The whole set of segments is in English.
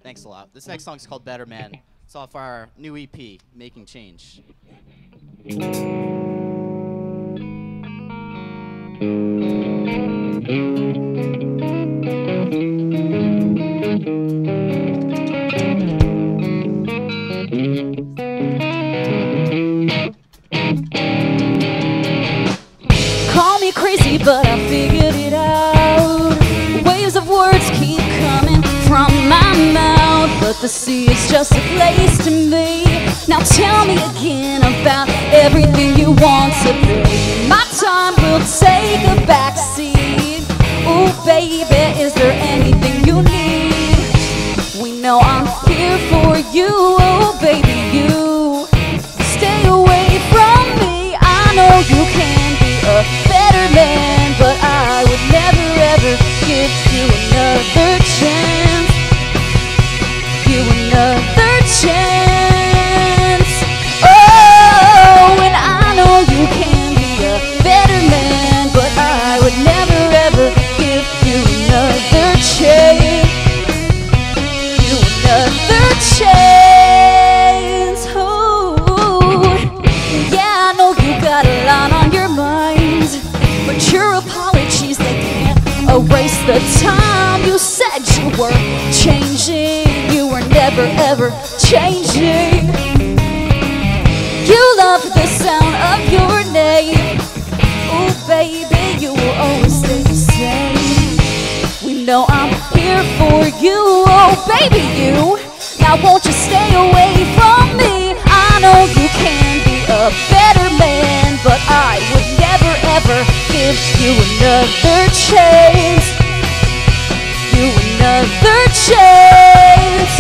Thanks a lot. This next song is called Better Man. It's off our new EP, Making Change. Call me crazy, but I figured it out. Waves of words keep coming from my mouth, but the sea is just a place to me. Now tell me again about everything you want to be. My time will take a backseat. Ooh, baby, is there anything you need? We know I'm here for you, oh, baby, you. Stay away from me, I know you can be a better man, but I would never ever give you another chance. You another chance. Oh, and I know you can be a better man, but I would never ever give you another chance. You another chance. Oh, yeah, I know you got a lot on your mind, but your apologies, they can't erase the time you said you were changing. You were never ever changing. You love the sound of your name. Oh baby, you will always stay the same. We know I'm here for you, oh baby, you. Now won't you stay away from me? I know you can be a better man, but I would never ever give you another chance. You another chance.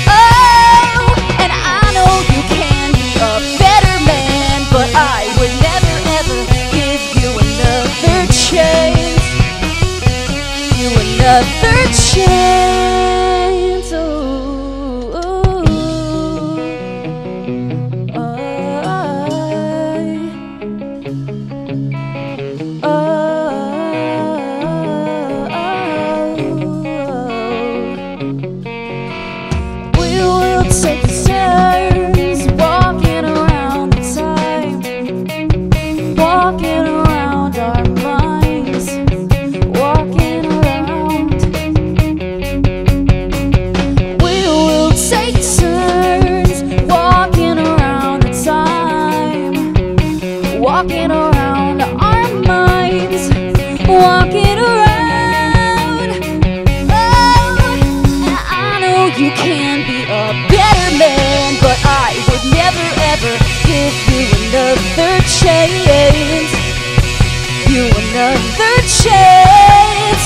Oh, and I know you can be a better man, but I would never ever give you another chance. You another chance. Oh, we will take turns walking around the time, walking around our minds, walking around. We will take turns walking around the time, walking around our minds, walking around. You can be a better man, but I would never ever give you another chance. You another chance.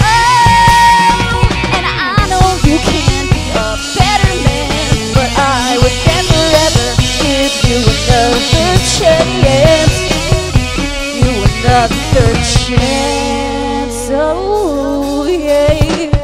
Oh, and I know you can be a better man, but I would never ever give you another chance. You another chance. Oh yeah.